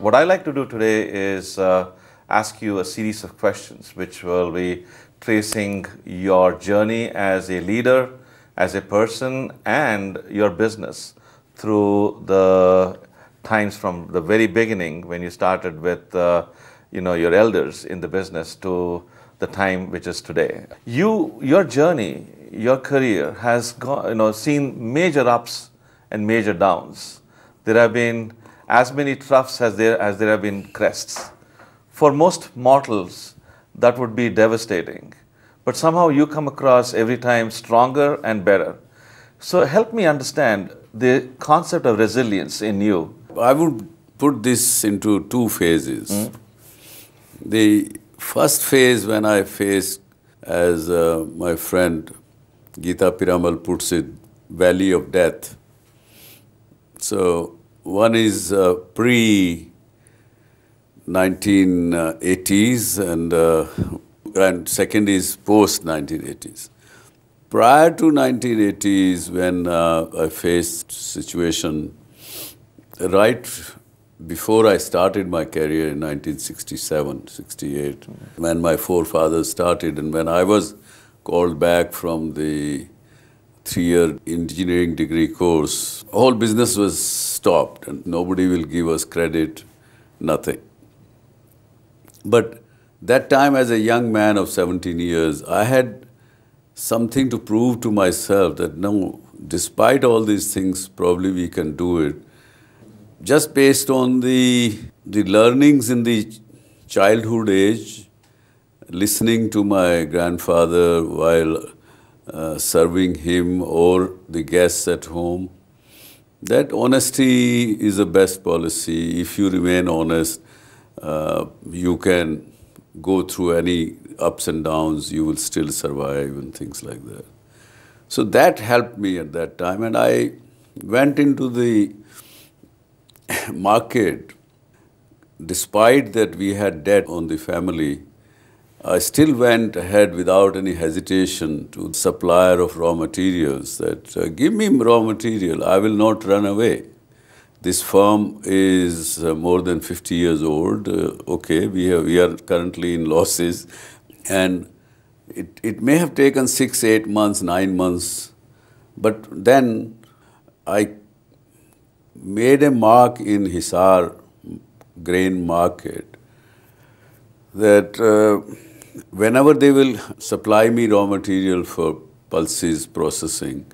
What I like to do today is ask you a series of questions which will be tracing your journey as a leader, as a person, and your business through the times from the very beginning when you started with your elders in the business to the time which is today. Your journey, your career has seen major ups and major downs. There have been as many troughs as there have been crests. For most mortals, that would be devastating. But somehow you come across every time stronger and better. So help me understand the concept of resilience in you. I would put this into two phases. The first phase, when I faced, as my friend Geeta Piramal puts it, valley of death. So one is pre-1980s and second is post-1980s. Prior to 1980s, when I faced situation right before I started my career in 1967, 68, when my forefathers started and when I was called back from the 3-year engineering degree course, all business was stopped and nobody will give us credit, nothing. But that time as a young man of 17 years, I had something to prove to myself that no, despite all these things, probably we can do it. Just based on the learnings in the childhood age, listening to my grandfather while serving him or the guests at home, that honesty is the best policy. If you remain honest, you can go through any ups and downs, you will still survive and things like that. So that helped me at that time, and I went into the market. Despite that we had debt on the family, I still went ahead without any hesitation to the supplier of raw materials that give me raw material, I will not run away. This firm is more than 50 years old. Okay, we are currently in losses, and it may have taken 6, 8 months, 9 months, but then I made a mark in Hisar grain market that whenever they will supply me raw material for pulses processing,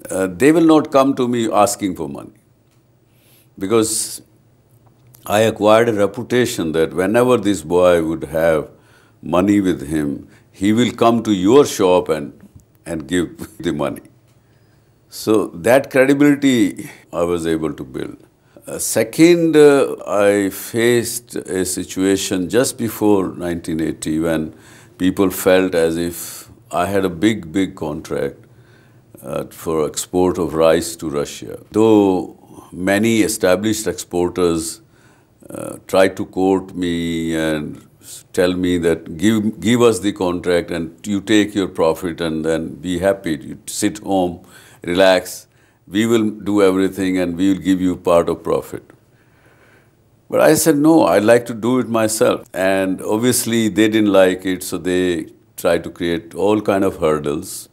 they will not come to me asking for money. Because I acquired a reputation that whenever this boy would have money with him, he will come to your shop and give the money. So that credibility I was able to build. Second, I faced a situation just before 1980 when people felt as if I had a big contract for export of rice to Russia. Though many established exporters tried to court me and tell me that give us the contract and you take your profit and then be happy. You sit home, relax. We will do everything and we will give you part of profit. But I said, no, I'd like to do it myself. And obviously they didn't like it, so they tried to create all kind of hurdles,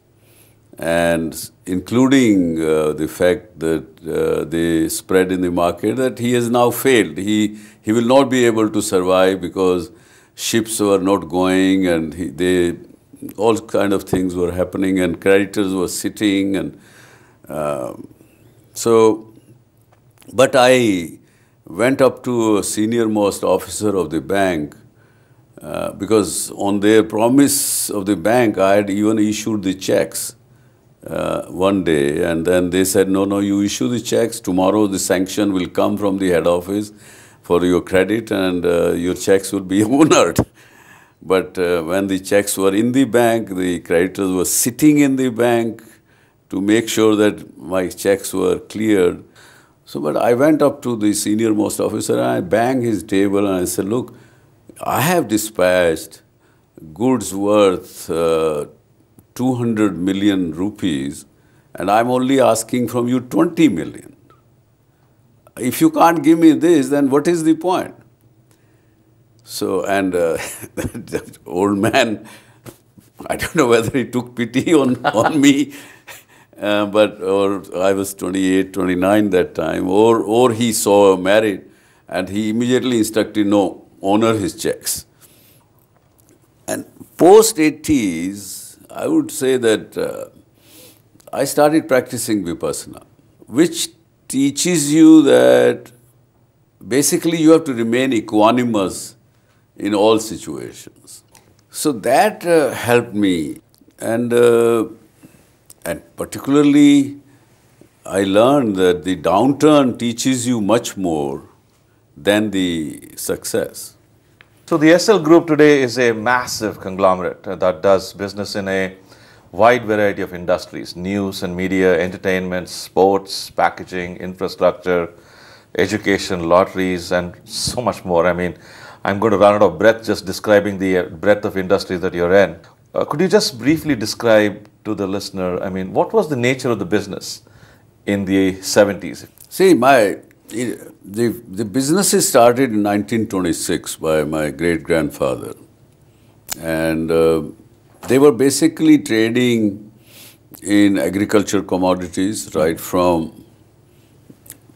and including the fact that they spread in the market that he has now failed. He will not be able to survive because ships were not going and all kind of things were happening and creditors were sitting and but I went up to a senior most officer of the bank because on their promise of the bank, I had even issued the checks one day, and then they said, no, you issue the checks, tomorrow the sanction will come from the head office for your credit and your checks will be honored. But when the checks were in the bank, the creditors were sitting in the bank to make sure that my checks were cleared. So, but I went up to the senior most officer and I banged his table and I said, look, I have dispatched goods worth 200 million rupees and I'm only asking from you 20 million. if you can't give me this, then what is the point? So, and that old man, I don't know whether he took pity on me, or I was 28, 29 that time, or he saw her married, and he immediately instructed, no, honor his checks. And post-80s, I would say that I started practicing Vipassana, which teaches you that basically you have to remain equanimous in all situations. So that helped me. And particularly, I learned that the downturn teaches you much more than the success. So the SL Group today is a massive conglomerate that does business in a wide variety of industries: news and media, entertainment, sports, packaging, infrastructure, education, lotteries, and so much more. I mean, I'm going to run out of breath just describing the breadth of industries that you're in. Could you just briefly describe to the listener, I mean, what was the nature of the business in the 70s? See, the businesses started in 1926 by my great-grandfather. And they were basically trading in agriculture commodities, right from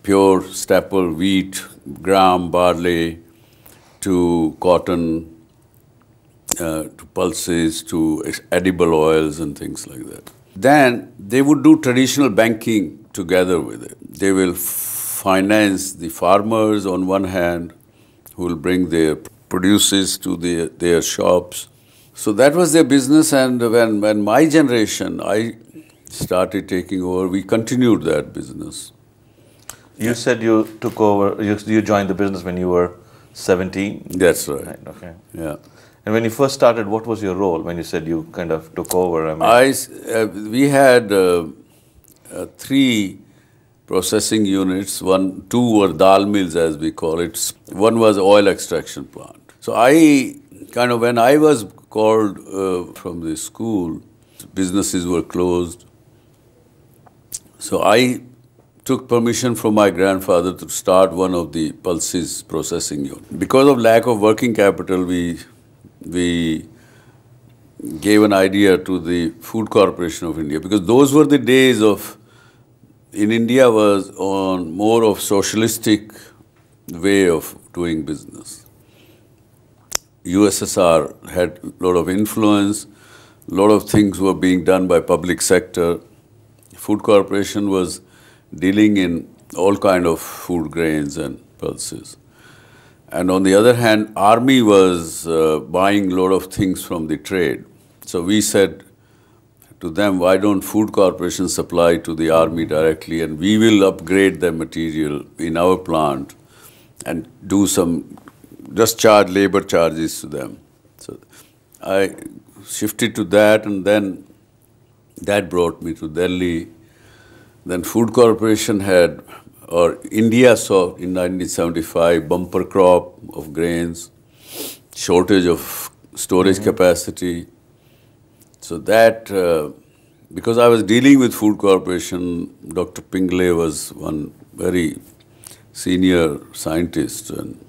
pure staple wheat, gram, barley, to cotton, to pulses, to edible oils and things like that. Then they would do traditional banking together with it. They will finance the farmers on one hand, who will bring their produces to their shops. So that was their business, and when my generation, I started taking over, we continued that business. You said you took over, you joined the business when you were 17? That's right. Okay. Yeah. And when you first started, what was your role when you said you kind of took over? I mean, we had 3 processing units. Two were dal mills, as we call it. One was oil extraction plant. So when I was called from the school, businesses were closed. So I took permission from my grandfather to start one of the pulses processing units. Because of lack of working capital, we gave an idea to the Food Corporation of India, because those were the days in India was on more of socialistic way of doing business. USSR had a lot of influence, a lot of things were being done by public sector. Food Corporation was dealing in all kind of food grains and pulses. And on the other hand, army was buying a lot of things from the trade. So we said to them, why don't Food Corporation supply to the army directly, and we will upgrade the material in our plant and do just charge labor charges to them. So I shifted to that, and then that brought me to Delhi. Then Food Corporation India saw in 1975 bumper crop of grains, shortage of storage capacity. So that, because I was dealing with Food Corporation, Dr. Pingle was one very senior scientist. And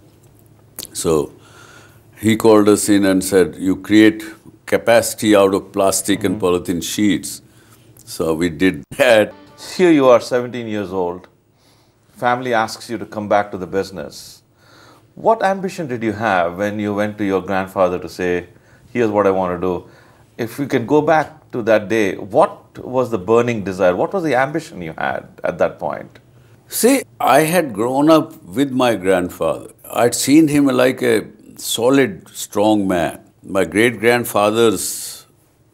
so he called us in and said, you create capacity out of plastic and polythene sheets. So we did that. Here you are, 17 years old. Family asks you to come back to the business. What ambition did you have when you went to your grandfather to say, here's what I want to do? If you can go back to that day, what was the burning desire? What was the ambition you had at that point? See, I had grown up with my grandfather. I'd seen him like a solid, strong man. My great-grandfather's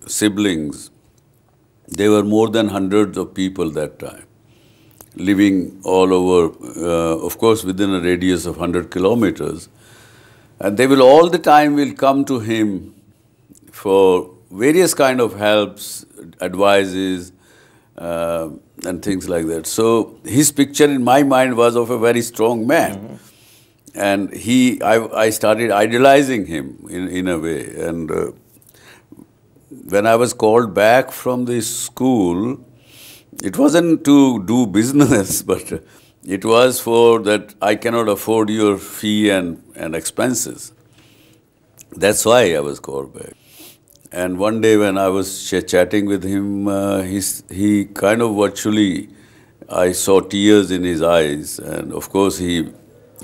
siblings, they were more than hundreds of people that time, living all over, of course, within a radius of 100 kilometers. And they will all the time will come to him for various kind of helps, advices, and things like that. So his picture in my mind was of a very strong man. And I started idolizing him in a way. And when I was called back from the school, it wasn't to do business, but It was for that I cannot afford your fee and expenses. That's why I was called back. And one day when I was chatting with him, he kind of virtually, I saw tears in his eyes. And of course, he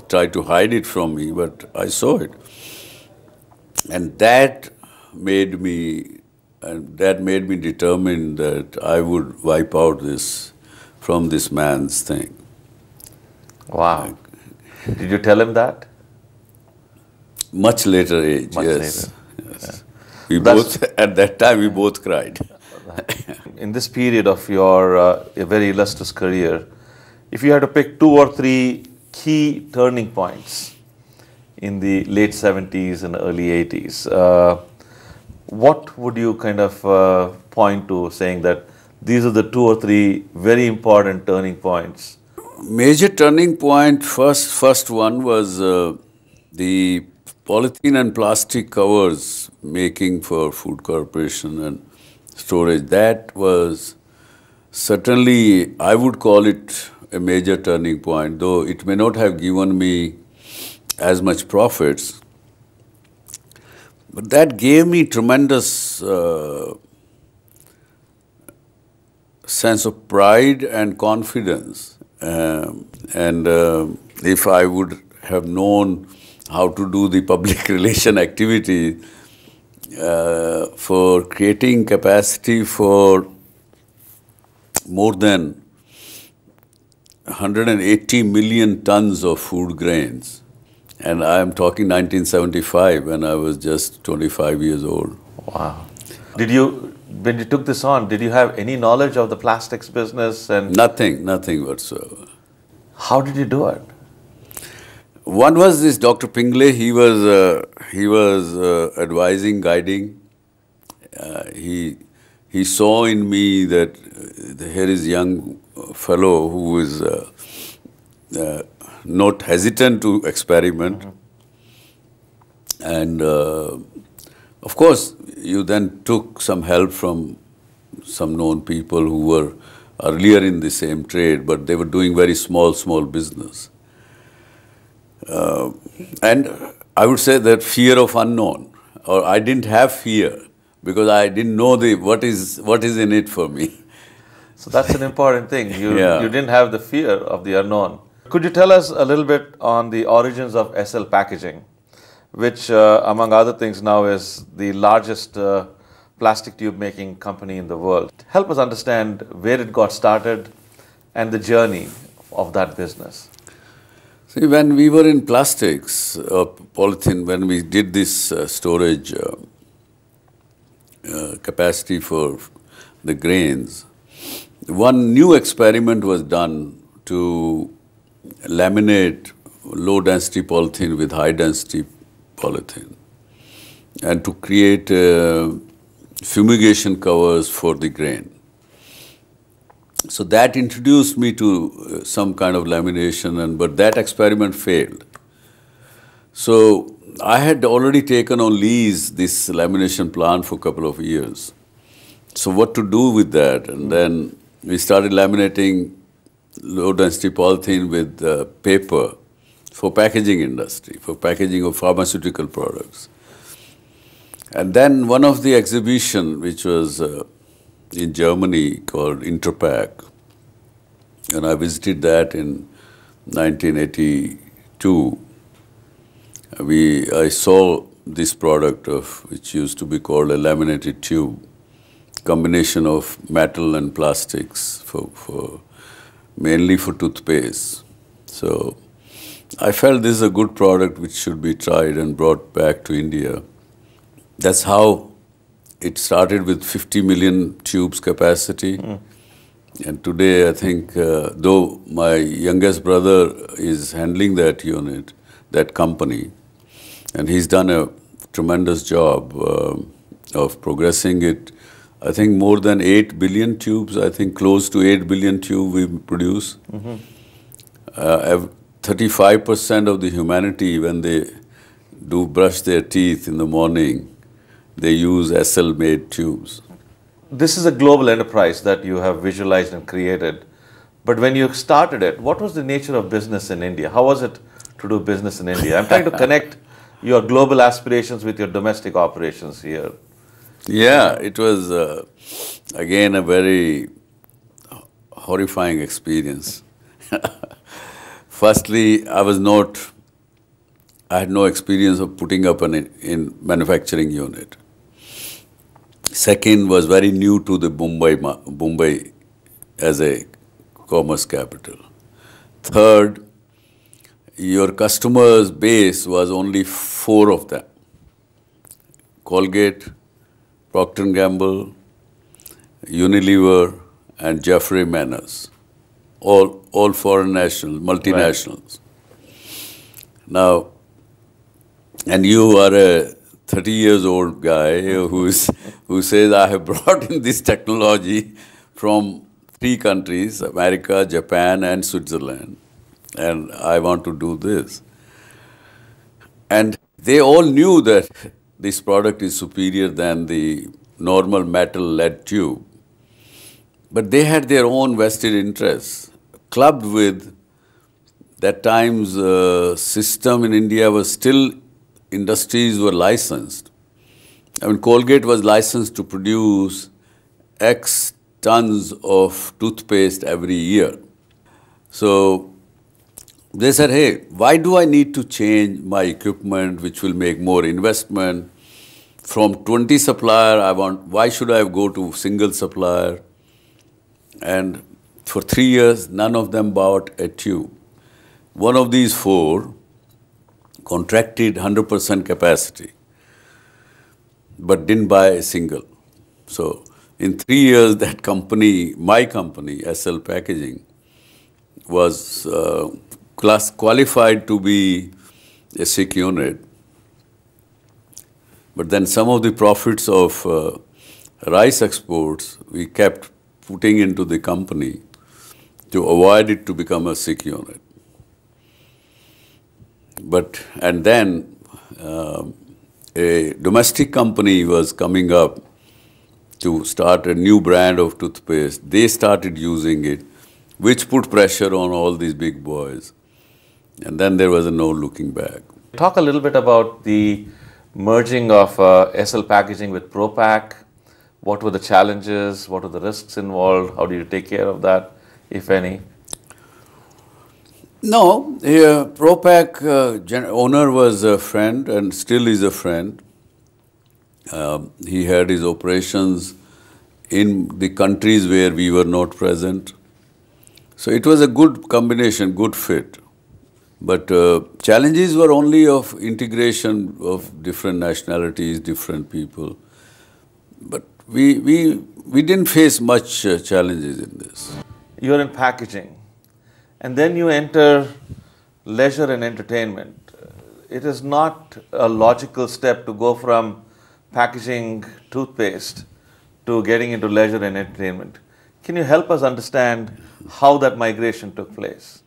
tried to hide it from me, but I saw it. And that made me determined that I would wipe out this from this man's thing. Wow. Did you tell him that? Much later age, Much yes. later. Yes. Yeah. We both, at that time, we both cried. In this period of your very illustrious career, if you had to pick 2 or 3 key turning points in the late 70s and early 80s, what would you kind of point to, saying that these are the 2 or 3 very important turning points? Major turning point, first one was the polythene and plastic covers making for Food Corporation and storage. That was certainly, I would call it a major turning point, though it may not have given me as much profits. But that gave me tremendous sense of pride and confidence. If I would have known how to do the public relation activity for creating capacity for more than 180 million tons of food grains. And I am talking 1975 when I was just 25 years old. Wow. When you took this on, did you have any knowledge of the plastics business? And nothing whatsoever. How did you do it? One was this Dr. Pingle. He was advising, guiding. He saw in me that here is a young fellow who is not hesitant to experiment. Mm-hmm. And of course, you then took some help from some known people who were earlier in the same trade, but they were doing very small business. And I would say that fear of unknown, or I didn't have fear because I didn't know what is in it for me. So that's an important thing. You didn't have the fear of the unknown. Could you tell us a little bit on the origins of SL Packaging, which among other things now is the largest plastic tube making company in the world? Help us understand where it got started and the journey of that business. See, when we were in plastics, polythene, when we did this storage capacity for the grains, one new experiment was done to laminate low-density polythene with high-density polythene and to create fumigation covers for the grain. So that introduced me to some kind of lamination, but that experiment failed. So I had already taken on lease this lamination plant for a couple of years. So what to do with that? And then we started laminating low-density polythene with paper for packaging industry, for packaging of pharmaceutical products. And then one of the exhibition, which was in Germany called Interpack, and I visited that in 1982. I saw this product which used to be called a laminated tube, combination of metal and plastics mainly for toothpaste. So I felt this is a good product which should be tried and brought back to India. That's how it started with 50 million tubes capacity. And today I think, though my youngest brother is handling that unit, that company, and he's done a tremendous job of progressing it. I think more than 8 billion tubes, I think close to 8 billion tubes we produce. 35% of the humanity, when they do brush their teeth in the morning, they use SL-made tubes. This is a global enterprise that you have visualized and created. But when you started it, what was the nature of business in India? How was it to do business in India? I'm trying to connect your global aspirations with your domestic operations here. Yeah, it was again a very horrifying experience. Firstly, I had no experience of putting up in manufacturing unit. Second, was very new to the Mumbai as a commerce capital. Third, your customers base was only 4 of them: Colgate, Procter & Gamble, Unilever, and Jeffrey Manners, all foreign nationals, multinationals. Right. Now, and you are a 30 years old guy who says, I have brought in this technology from 3 countries, America, Japan, and Switzerland, and I want to do this. And they all knew that this product is superior than the normal metal lead tube. But they had their own vested interests, clubbed with that time's system in India was still, industries were licensed. I mean, Colgate was licensed to produce X tons of toothpaste every year. So they said, hey, why do I need to change my equipment, which will make more investment? From 20 supplier, why should I go to single supplier? And for 3 years, none of them bought a tube. One of these 4 contracted 100% capacity, but didn't buy a single. So in 3 years, that company, my company, SL Packaging, was qualified to be a sick unit. But then some of the profits of rice exports, we kept putting into the company to avoid it to become a sick unit. And then a domestic company was coming up to start a new brand of toothpaste. They started using it, which put pressure on all these big boys. And then there was no looking back. Talk a little bit about the merging of SL Packaging with Propak. What were the challenges? What were the risks involved? How did you take care of that, if any? No, Propak owner was a friend and still is a friend. He had his operations in the countries where we were not present. So it was a good combination, good fit. But challenges were only of integration of different nationalities, different people. But we didn't face much challenges in this. You're in packaging. And then you enter leisure and entertainment. It is not a logical step to go from packaging toothpaste to getting into leisure and entertainment. Can you help us understand how that migration took place?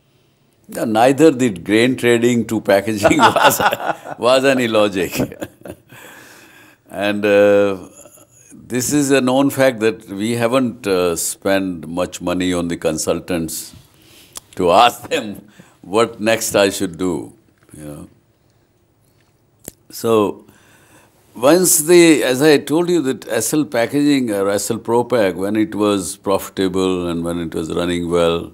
Neither the grain trading to packaging was any logic. And this is a known fact that we haven't spent much money on the consultants to ask them what next I should do. You know. So once as I told you that SL Packaging or SL Propak, when it was profitable and when it was running well,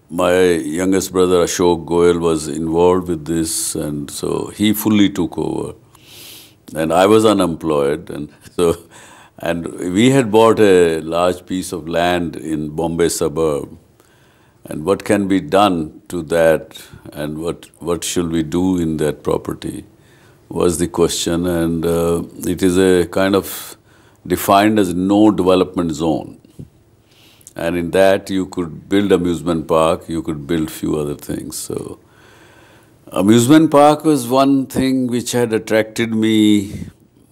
my youngest brother Ashok Goyal was involved with this, and so he fully took over. And I was unemployed, and we had bought a large piece of land in Bombay suburb. And what can be done to that, and what should we do in that property was the question. And it is a kind of defined as no development zone. And in that you could build amusement park, you could build few other things. So amusement park was one thing which had attracted me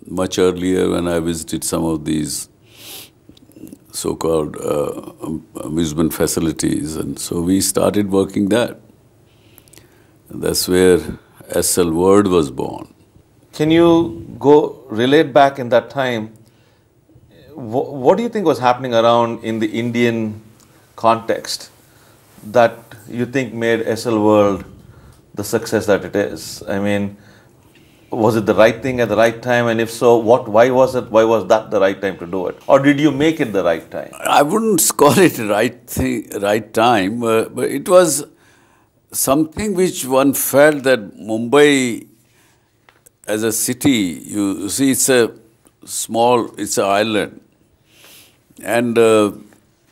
much earlier when I visited some of these so-called amusement facilities. And so we started working that. And that's where SL World was born. Can you relate back in that time? What do you think was happening around in the Indian context that you think made SL World the success that it is? I mean, was it the right thing at the right time? And if so, why was that the right time to do it? Or did you make it the right time? I wouldn't call it right time, but it was something which one felt that Mumbai as a city, you see, it's an island. And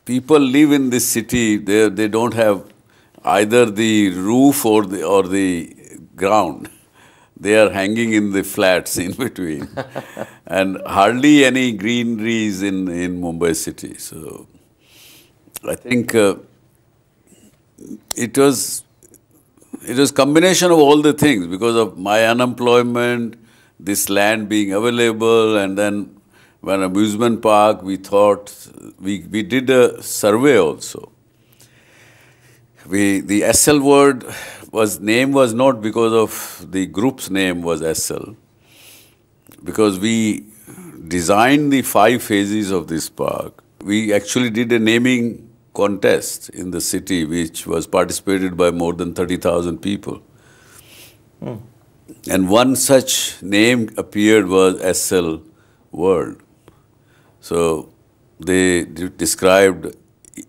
people live in this city, they don't have either the roof or the ground. They are hanging in the flats in between. And hardly any greeneries in Mumbai city. So I think it was combination of all the things because of my unemployment, this land being available, and then when amusement park, we thought, we did a survey also. The SL word name was not because of the group's name was SL, because we designed the 5 phases of this park. We actually did a naming contest in the city, which was participated by more than 30,000 people. And one such name appeared was SL World. So they described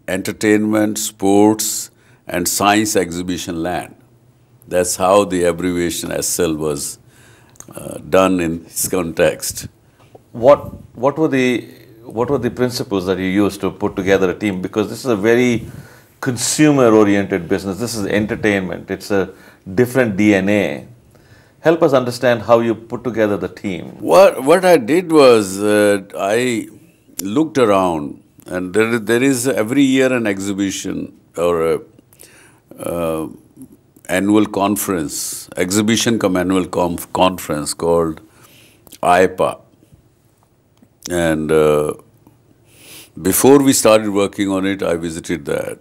entertainment, sports, and science exhibition land. That's how the abbreviation SL was done in this context. What were the principles that you used to put together a team? Because this is a very consumer-oriented business. This is entertainment. It's a different DNA. Help us understand how you put together the team. What I did was I looked around, and there is every year an exhibition or a annual conference, exhibition cum annual conference called IPA. And before we started working on it, I visited that.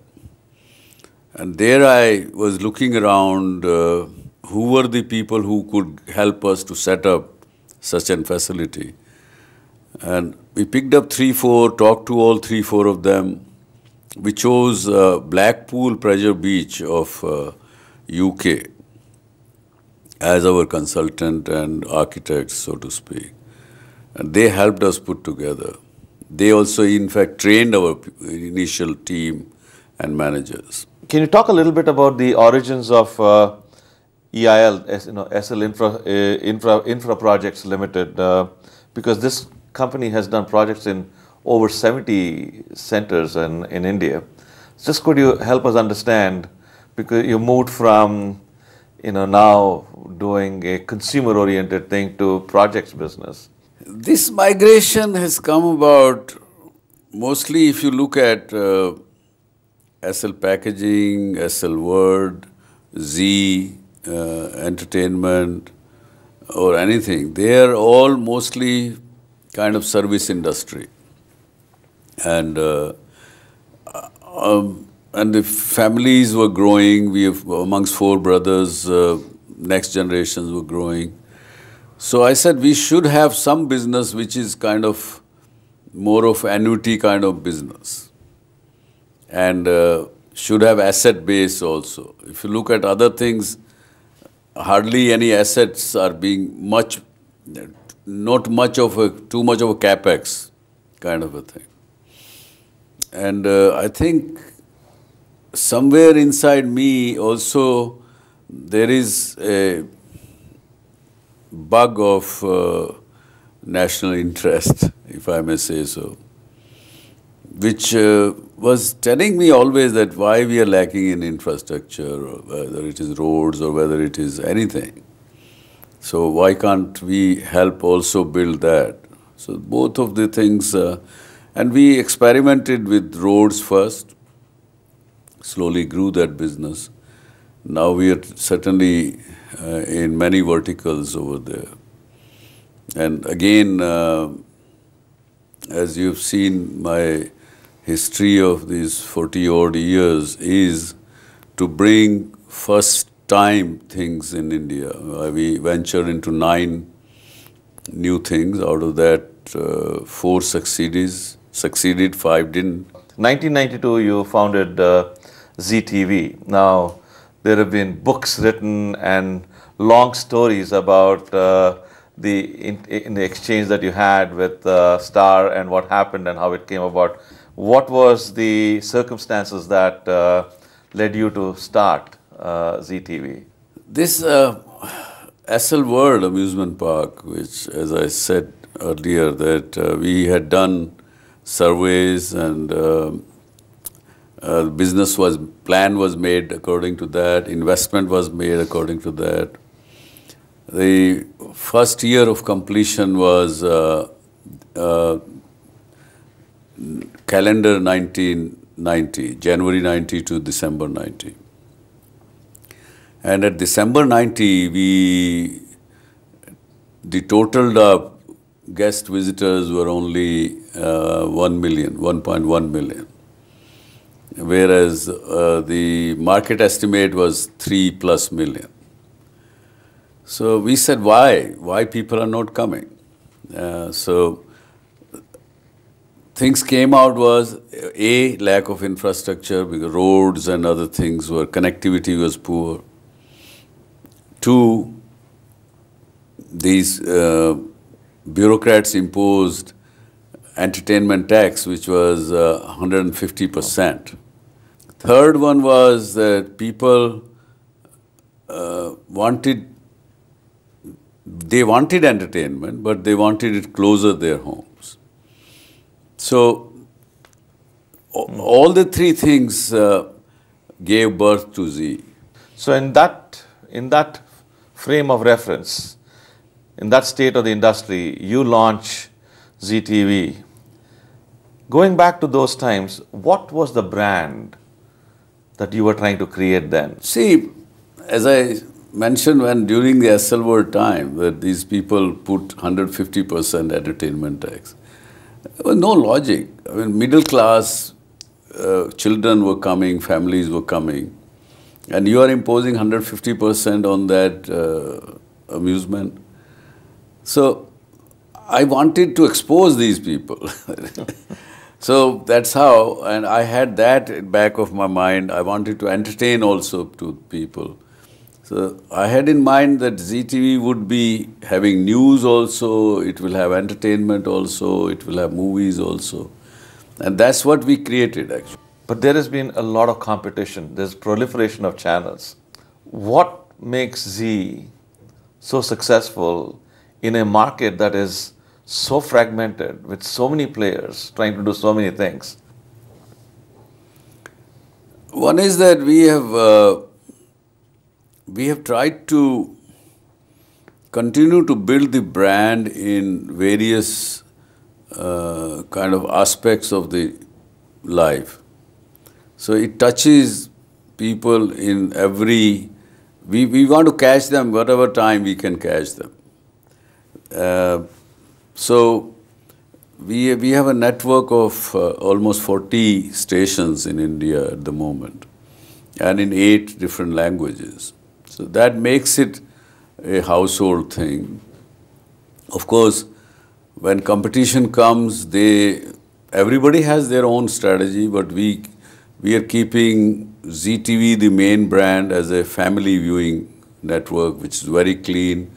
And there I was looking around who were the people who could help us to set up such a facility. And we picked up 3-4, talked to all 3-4 of them. We chose Blackpool Pleasure Beach of UK as our consultant and architect, so to speak. And they helped us put together. They also, in fact, trained our initial team and managers. Can you talk a little bit about the origins of EIL, SL Infra Projects Limited? Because this company has done projects in over 70 centers in India. Just could you help us understand, because you moved from, now doing a consumer-oriented thing to projects business. This migration has come about mostly if you look at SL Packaging, SL Word, Z, Entertainment, or anything. They are all mostly kind of service industry. And the families were growing. We have, amongst 4 brothers, next generations were growing. So I said we should have some business which is kind of more of annuity kind of business, and should have asset base also. If you look at other things, hardly any assets are being not too much of a capex kind of a thing. And I think somewhere inside me also there is a bug of national interest, if I may say so, which was telling me always that why we are lacking in infrastructure, or whether it is roads or whether it is anything. So why can't we help also build that? So both of the things, and we experimented with roads first, slowly grew that business. Now we are certainly in many verticals over there. And again, as you've seen, my history of these 40-odd years is to bring first-time things in India. We ventured into 9 new things. Out of that, 4 succeeded, 5 didn't. 1992, you founded ZTV. Now, there have been books written and long stories about in the exchange that you had with Star and what happened and how it came about. What was the circumstances that led you to start ZTV? This SL World amusement park, which, as I said earlier, that we had done surveys and plan was made according to that, investment was made according to that. The first year of completion was calendar 1990, January 90 to December 90. And at December 90, the total guest visitors were only 1 million, 1.1 million. Whereas the market estimate was 3+ million. So we said, why people are not coming? So things came out was lack of infrastructure because roads and other things connectivity was poor. 2, these bureaucrats imposed entertainment tax, which was 150%. Third one was that people wanted entertainment, but they wanted it closer to their homes. So all the three things gave birth to Z. So in that frame of reference, in that state of the industry, you launch ZTV. Going back to those times, what was the brand that you were trying to create then? See, as I mentioned during the SL World time, that these people put 150% entertainment tax. There was no logic. I mean, middle class children were coming, families were coming, and you are imposing 150% on that amusement. So I wanted to expose these people. So that's how, and I had that in back of my mind. I wanted to entertain also to people. So I had in mind that ZTV would be having news also, it will have entertainment also, it will have movies also. And that's what we created actually. But there has been a lot of competition. There's proliferation of channels. What makes Z so successful in a market that is so fragmented with so many players trying to do so many things? One is that we have tried to continue to build the brand in various kind of aspects of the life. So it touches people in every, we want to catch them whatever time we can catch them. So we have a network of almost 40 stations in India at the moment and in 8 different languages. So that makes it a household thing. Of course, when competition comes, everybody has their own strategy, but we are keeping ZTV, the main brand, as a family viewing network, which is very clean.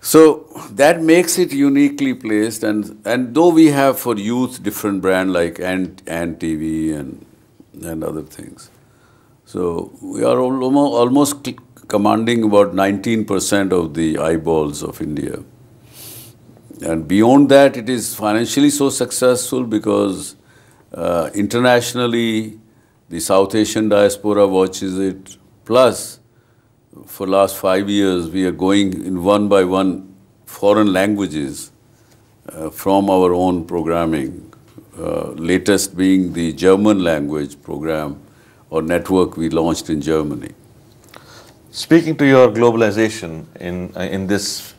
So that makes it uniquely placed, and though we have for youth different brand like Ant TV and other things. So we are almost commanding about 19% of the eyeballs of India. And beyond that, it is financially so successful because internationally, the South Asian diaspora watches it. Plus, for last 5 years, we are going in one by one foreign languages from our own programming. Latest being the German language program or network we launched in Germany. Speaking to your globalization in this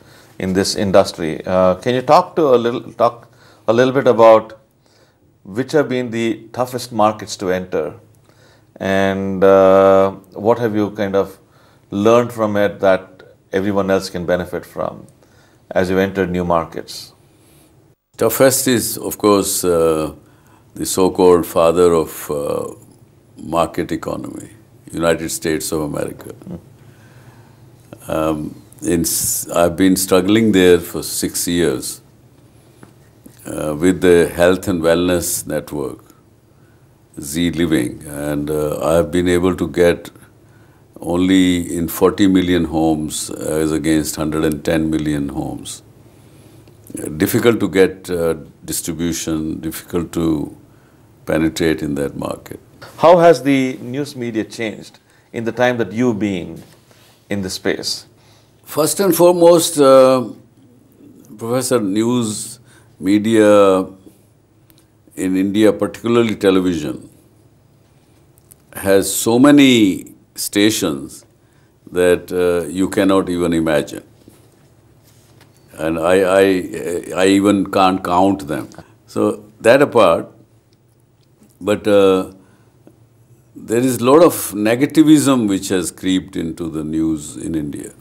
industry, can you talk a little bit about which have been the toughest markets to enter, and what have you kind of learned from it that everyone else can benefit from as you enter new markets? Toughest is, of course, the so-called father of market economy, United States of America. I've been struggling there for 6 years with the Health and Wellness Network, Z Living, and I've been able to get only in 40 million homes as against 110 million homes. Difficult to get distribution, difficult to penetrate in that market. How has the news media changed in the time that you've been in the space? First and foremost, Professor, news media in India, particularly television, has so many stations that you cannot even imagine. And I even can't count them. So that apart, but there is a lot of negativism which has creeped into the news in India.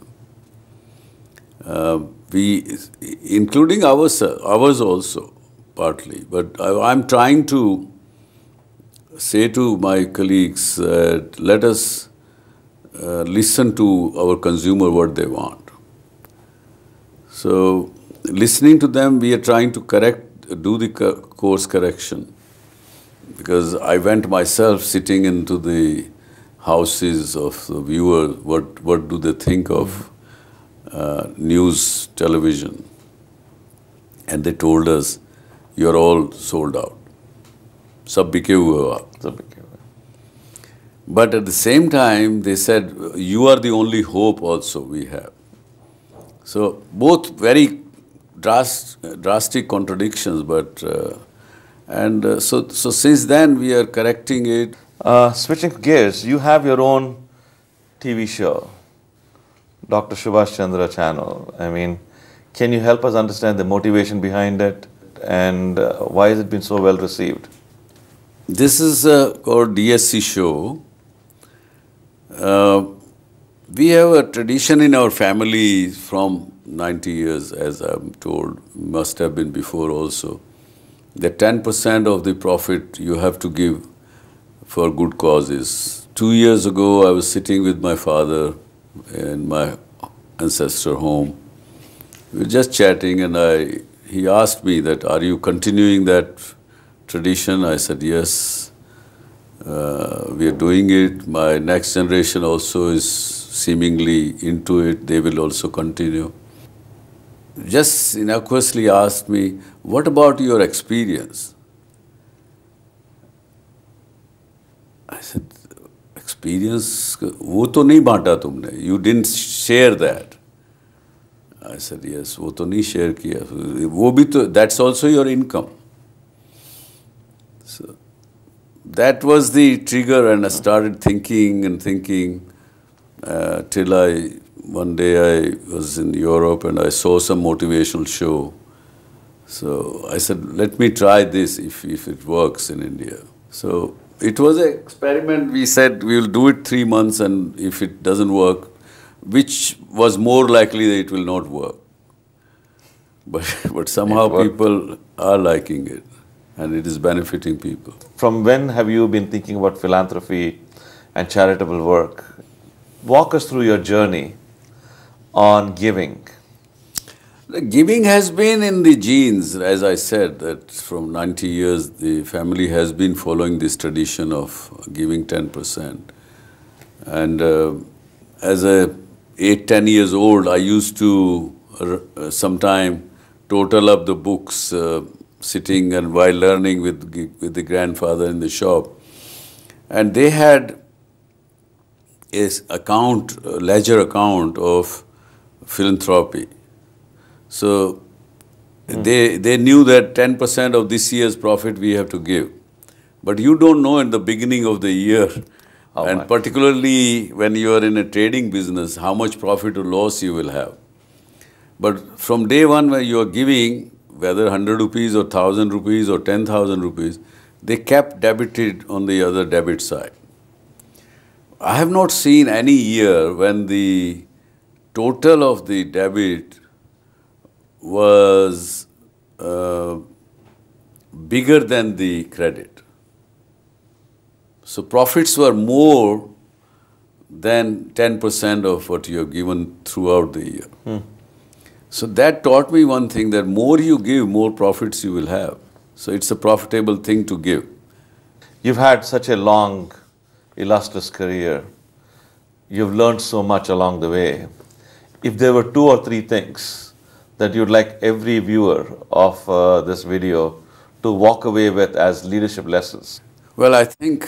Including ours also, partly. But I'm trying to say to my colleagues that let us listen to our consumer what they want. So, listening to them, we are trying to do the course correction. Because I went myself sitting into the houses of the viewers, what do they think of news television? And they told us, you're all sold out. Sab bike hue ho. But at the same time, they said, you are the only hope also we have. So both very drastic contradictions, but so since then we are correcting it. Switching gears, you have your own TV show, Dr. Subhash Chandra channel. I mean, can you help us understand the motivation behind it and why has it been so well received? This is called DSC show. We have a tradition in our family from 90 years, as I'm told, must have been before also, that 10% of the profit you have to give for good causes. 2 years ago, I was sitting with my father in my ancestor home. We were just chatting and he asked me that, are you continuing that tradition? I said, yes, we are doing it. My next generation also is seemingly into it. They will also continue. Just innocuously asked me, what about your experience? I said, experience? वो तो नहीं बांटा तुमने. You didn't share that. I said, yes, वो तो नहीं share किया. वो भी तो, that's also your income. So that was the trigger, and I started thinking and thinking till one day I was in Europe and I saw some motivational show. So I said, let me try this if it works in India. So it was an experiment. We said we will do it 3 months, and if it doesn't work, which was more likely that it will not work. But somehow people are liking it, and it is benefiting people. From when have you been thinking about philanthropy and charitable work? Walk us through your journey on giving. The giving has been in the genes, as I said, that from 90 years the family has been following this tradition of giving 10%. And as a 8-10 years old, I used to sometime total up the books sitting and while learning with the grandfather in the shop. And they had a ledger account of philanthropy. So they knew that 10% of this year's profit we have to give. But you don't know in the beginning of the year, and particularly when you are in a trading business, how much profit or loss you will have. But from day one when you are giving, whether 100 rupees or 1,000 rupees or 10,000 rupees, they kept debited on the other debit side. I have not seen any year when the total of the debit was bigger than the credit. So profits were more than 10% of what you have given throughout the year. So that taught me one thing, that more you give, more profits you will have. So it's a profitable thing to give. You've had such a long, illustrious career. You've learned so much along the way. If there were 2 or 3 things that you'd like every viewer of this video to walk away with as leadership lessons? Well, I think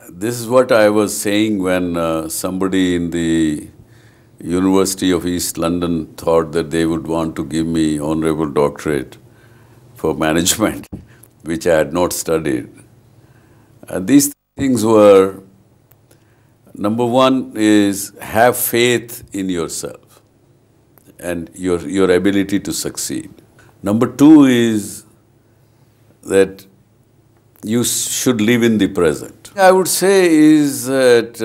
this is what I was saying when somebody in the University of East London thought that they would want to give me honorable doctorate for management, which I had not studied. These things were, number one is have faith in yourself and your ability to succeed. Number 2 is that you should live in the present. I would say is that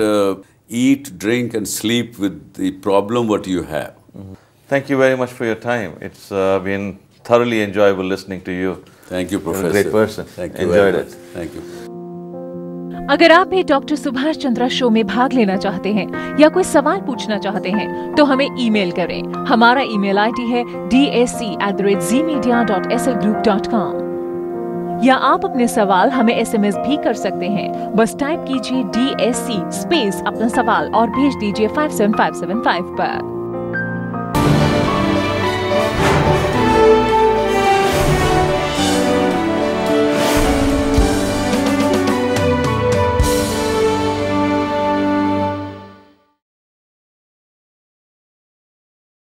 eat, drink and sleep with the problem what you have. Thank you very much for your time. It's been thoroughly enjoyable listening to you. Thank you, Professor. You're a great person. Thank you. Enjoyed it. Thank you. अगर आप भी doctor Subhash Chandra show में भाग लेना चाहते हैं या कोई सवाल पूछना चाहते हैं तो हमें ईमेल करें। हमारा ईमेल आईडी है dsc@zmedia.slgroup.com या आप अपने सवाल हमें SMS भी कर सकते हैं। बस टाइप कीजिए DSC स्पेस अपना सवाल और भेज दीजिए 57575 पर।